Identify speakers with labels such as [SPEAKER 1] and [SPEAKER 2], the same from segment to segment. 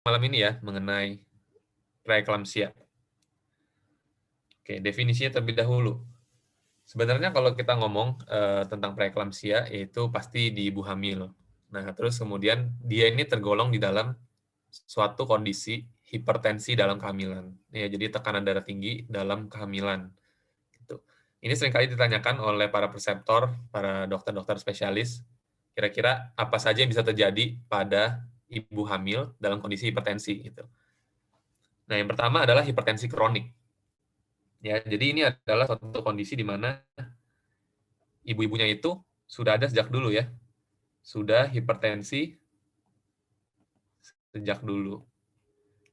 [SPEAKER 1] malam ini ya mengenai preeklamsia. Oke, definisinya terlebih dahulu. Sebenarnya kalau kita ngomong tentang preeklamsia, yaitu pasti di ibu hamil. Nah, terus kemudian dia ini tergolong di dalam suatu kondisi hipertensi dalam kehamilan. Ya, jadi tekanan darah tinggi dalam kehamilan. Gitu. Ini seringkali ditanyakan oleh para preseptor, para dokter-dokter spesialis, kira-kira apa saja yang bisa terjadi pada ibu hamil dalam kondisi hipertensi. Gitu. Nah, yang pertama adalah hipertensi kronik. Ya, jadi ini adalah suatu kondisi di mana ibu-ibunya itu sudah ada sejak dulu ya, sudah hipertensi sejak dulu.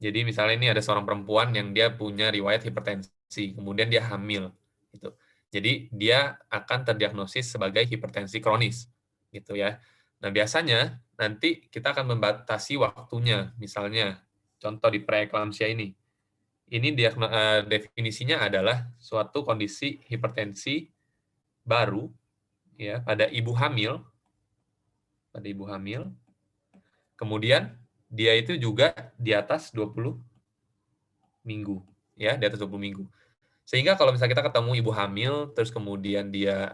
[SPEAKER 1] Jadi misalnya ini ada seorang perempuan yang dia punya riwayat hipertensi, kemudian dia hamil, gitu. Jadi dia akan terdiagnosis sebagai hipertensi kronis, gitu ya. Nah biasanya nanti kita akan membatasi waktunya, misalnya contoh di preeklamsia ini. Ini definisinya adalah suatu kondisi hipertensi baru ya pada ibu hamil, kemudian dia itu juga di atas 20 minggu, ya, di atas 20 minggu. Sehingga kalau misalnya kita ketemu ibu hamil, terus kemudian dia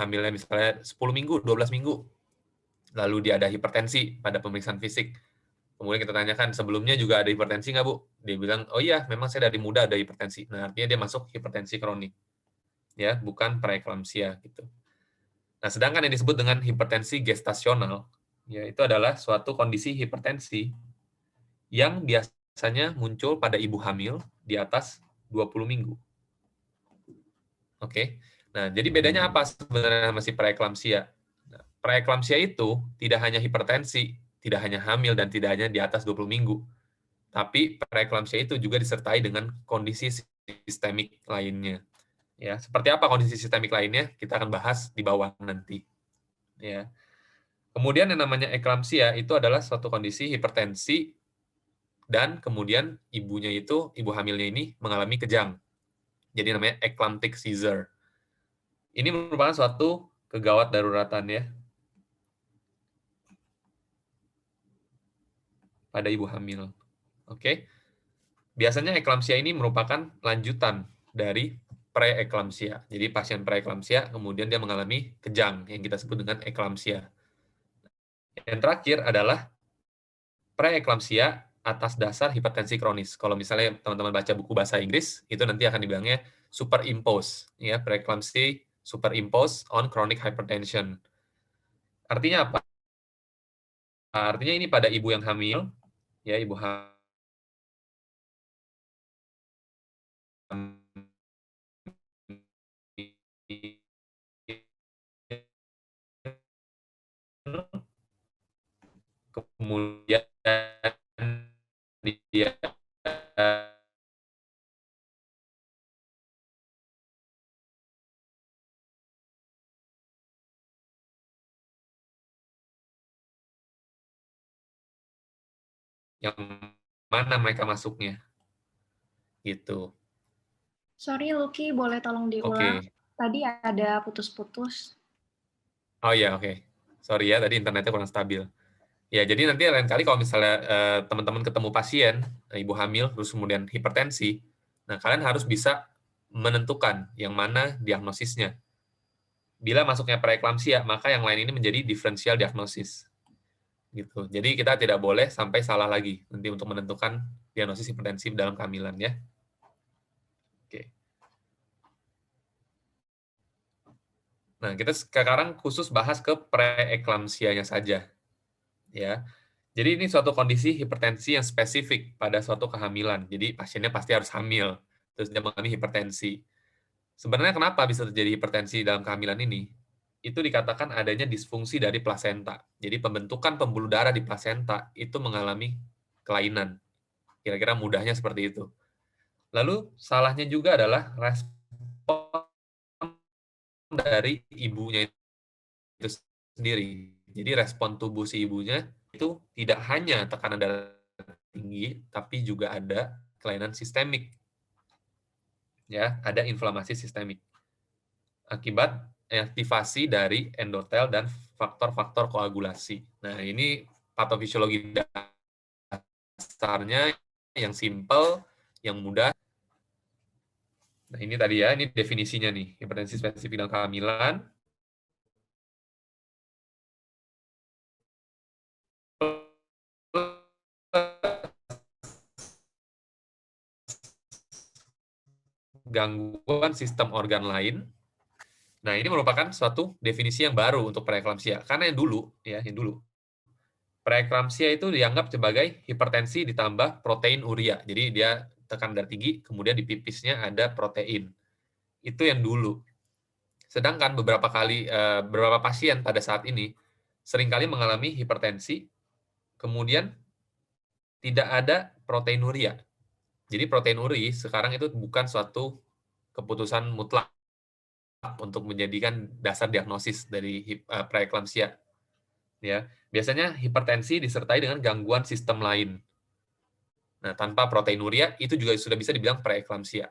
[SPEAKER 1] hamilnya misalnya 10 minggu, 12 minggu, lalu dia ada hipertensi pada pemeriksaan fisik. Kemudian kita tanyakan, sebelumnya juga ada hipertensi nggak, Bu? Dia bilang, oh iya, memang saya dari muda ada hipertensi. Nah, artinya dia masuk hipertensi kronik, ya, bukan preeklamsia gitu. Nah, sedangkan yang disebut dengan hipertensi gestasional, ya, itu adalah suatu kondisi hipertensi yang biasanya muncul pada ibu hamil di atas 20 minggu. Oke. Nah, jadi bedanya apa sebenarnya sama si preeklamsia? Nah, preeklamsia itu tidak hanya hipertensi, tidak hanya hamil, dan tidak hanya di atas 20 minggu. Tapi preeklamsia itu juga disertai dengan kondisi sistemik lainnya. Ya, seperti apa kondisi sistemik lainnya? Kita akan bahas di bawah nanti. Ya. Kemudian yang namanya eklamsia itu adalah suatu kondisi hipertensi dan kemudian ibunya itu, ibu hamilnya ini mengalami kejang. Jadi namanya eclamptic seizure. Ini merupakan suatu kegawat daruratan ya pada ibu hamil. Oke. Biasanya eklamsia ini merupakan lanjutan dari preeklamsia. Jadi pasien preeklamsia kemudian dia mengalami kejang yang kita sebut dengan eklamsia. Yang terakhir adalah preeklamsia atas dasar hipertensi kronis. Kalau misalnya teman-teman baca buku bahasa Inggris, itu nanti akan dibilangnya superimpose, ya, preeklamsi superimpose on chronic hypertension. Artinya apa? Artinya ini pada ibu yang hamil, ya, ibu hamil kemudian dia yang mana mereka masuknya, gitu.
[SPEAKER 2] Sorry Lucky, boleh tolong diulang?
[SPEAKER 1] Oke.
[SPEAKER 2] Tadi ada putus-putus.
[SPEAKER 1] Oh iya, oke. Sorry ya, tadi internetnya kurang stabil. Ya, jadi nanti lain kali kalau misalnya teman-teman ketemu pasien, ibu hamil, terus kemudian hipertensi, nah kalian harus bisa menentukan yang mana diagnosisnya. Bila masuknya preeklamsia, maka yang lain ini menjadi diferensial diagnosis. Gitu. Jadi kita tidak boleh sampai salah lagi nanti untuk menentukan diagnosis hipertensi dalam kehamilan ya. Oke. Nah, kita sekarang khusus bahas ke preeklamsianya saja. Ya. Jadi ini suatu kondisi hipertensi yang spesifik pada suatu kehamilan. Jadi pasiennya pasti harus hamil, terus dia mengalami hipertensi. Sebenarnya kenapa bisa terjadi hipertensi dalam kehamilan ini? Itu dikatakan adanya disfungsi dari plasenta. Jadi pembentukan pembuluh darah di plasenta itu mengalami kelainan. Kira-kira mudahnya seperti itu. Lalu salahnya juga adalah respon dari ibunya itu sendiri. Jadi respon tubuh si ibunya itu tidak hanya tekanan darah tinggi, tapi juga ada kelainan sistemik. Ya, ada inflamasi sistemik akibat aktivasi dari endotel dan faktor-faktor koagulasi. Nah, ini patofisiologi dasarnya, yang simple, yang mudah. Nah, ini tadi ya, ini definisinya nih, hipertensi spesifik dalam kehamilan. Gangguan sistem organ lain. Nah, ini merupakan suatu definisi yang baru untuk preeklamsia. Karena yang dulu, preeklamsia itu dianggap sebagai hipertensi ditambah protein urea. Jadi dia tekanan darah tinggi, kemudian di pipisnya ada protein. Itu yang dulu. Sedangkan beberapa pasien pada saat ini seringkali mengalami hipertensi, kemudian tidak ada proteinuria. Jadi proteinuri sekarang itu bukan suatu keputusan mutlak untuk menjadikan dasar diagnosis dari preeklamsia. Ya, biasanya hipertensi disertai dengan gangguan sistem lain. Nah, tanpa proteinuria itu juga sudah bisa dibilang preeklamsia.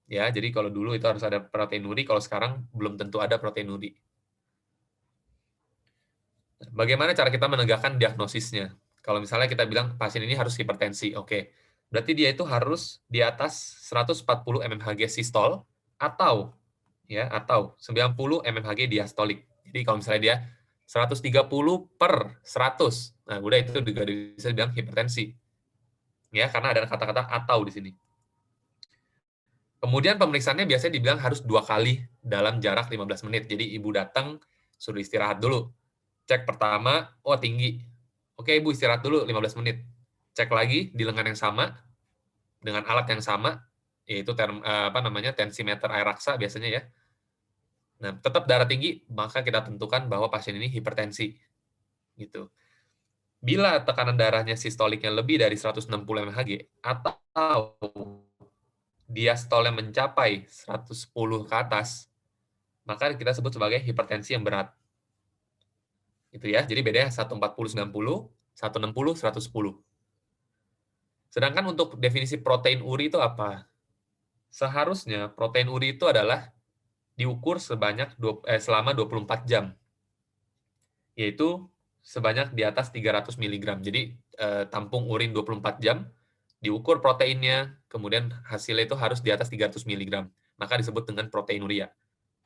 [SPEAKER 1] Ya, jadi kalau dulu itu harus ada proteinuri, kalau sekarang belum tentu ada proteinuri. Bagaimana cara kita menegakkan diagnosisnya? Kalau misalnya kita bilang pasien ini harus hipertensi, oke. Berarti dia itu harus di atas 140 mmHg sistol atau 90 mmHg diastolik. Jadi kalau misalnya dia 130 per 100, nah udah itu juga bisa dibilang hipertensi. Ya, karena ada kata-kata atau di sini. Kemudian pemeriksaannya biasanya dibilang harus 2 kali dalam jarak 15 menit. Jadi ibu datang, suruh istirahat dulu. Cek pertama, oh tinggi. Oke, Ibu istirahat dulu 15 menit. Cek lagi di lengan yang sama, dengan alat yang sama, yaitu tensimeter air raksa biasanya ya. Nah, tetap darah tinggi, maka kita tentukan bahwa pasien ini hipertensi. Gitu. Bila tekanan darahnya sistoliknya lebih dari 160 mmHg, atau diastolnya mencapai 110 ke atas, maka kita sebut sebagai hipertensi yang berat. Itu ya. Jadi bedanya 140-90, 160-110. Sedangkan untuk definisi protein uri itu apa? Seharusnya protein uri itu adalah diukur selama 24 jam. Yaitu sebanyak di atas 300 mg. Jadi tampung urin 24 jam, diukur proteinnya, kemudian hasilnya itu harus di atas 300 mg. Maka disebut dengan proteinuria.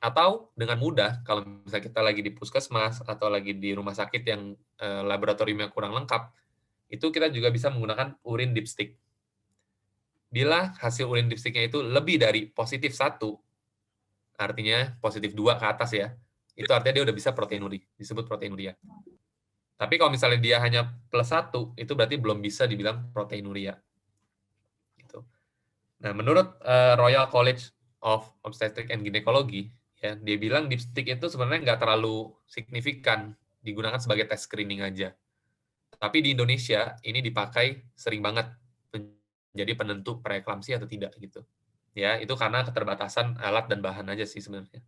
[SPEAKER 1] Atau dengan mudah, kalau misalnya kita lagi di puskesmas atau lagi di rumah sakit yang laboratoriumnya kurang lengkap, itu kita juga bisa menggunakan urin dipstick. Bila hasil urin dipsticknya itu lebih dari positif 1, artinya positif 2 ke atas ya, itu artinya dia udah bisa proteinuri, disebut proteinuria. Tapi kalau misalnya dia hanya plus 1, itu berarti belum bisa dibilang proteinuria. Gitu. Nah, menurut Royal College of Obstetrics and Gynecology, ya, dia bilang dipstick itu sebenarnya nggak terlalu signifikan, digunakan sebagai tes screening aja. Tapi di Indonesia, ini dipakai sering banget menjadi penentu preeklamsi atau tidak gitu. Ya, itu karena keterbatasan alat dan bahan aja sih sebenarnya.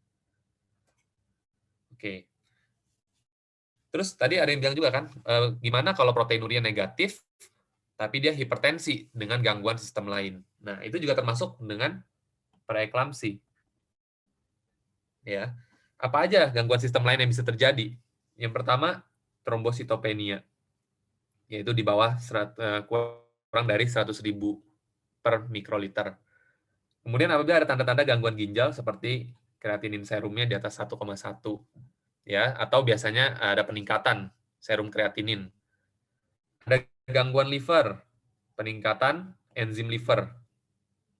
[SPEAKER 1] Oke. Terus tadi ada yang bilang juga kan, gimana kalau proteinuria negatif, tapi dia hipertensi dengan gangguan sistem lain. Nah, itu juga termasuk dengan preeklamsi. Ya. Apa aja gangguan sistem lain yang bisa terjadi? Yang pertama, trombositopenia, yaitu di bawah kurang dari 100.000 per mikroliter. Kemudian apabila ada tanda-tanda gangguan ginjal seperti kreatinin serumnya di atas 1,1, ya, atau biasanya ada peningkatan serum kreatinin. Ada gangguan liver, peningkatan enzim liver,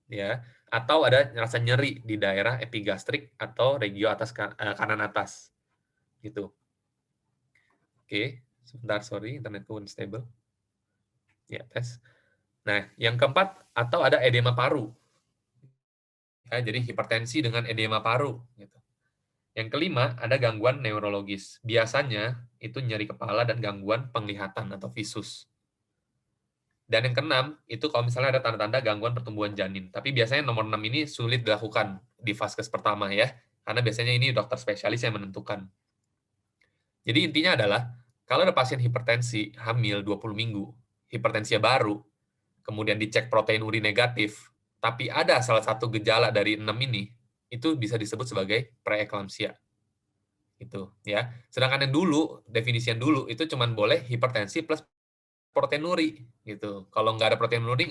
[SPEAKER 1] ya, atau ada rasa nyeri di daerah epigastrik atau regio atas kanan atas, gitu. Oke, sebentar, sorry, internetku unstable. Ya, tes. Nah, yang keempat, atau ada edema paru. Ya, jadi hipertensi dengan edema paru, gitu. Yang kelima, ada gangguan neurologis. Biasanya itu nyeri kepala dan gangguan penglihatan atau visus. Dan yang keenam, itu kalau misalnya ada tanda-tanda gangguan pertumbuhan janin. Tapi biasanya nomor 6 ini sulit dilakukan di vaskes pertama ya, karena biasanya ini dokter spesialis yang menentukan. Jadi intinya adalah, kalau ada pasien hipertensi hamil 20 minggu, hipertensinya baru, kemudian dicek protein uri negatif, tapi ada salah satu gejala dari 6 ini, itu bisa disebut sebagai preeklamsia. Gitu ya. Sedangkan yang dulu, definisi yang dulu itu cuma boleh hipertensi plus proteinuri gitu. Kalau nggak ada proteinuri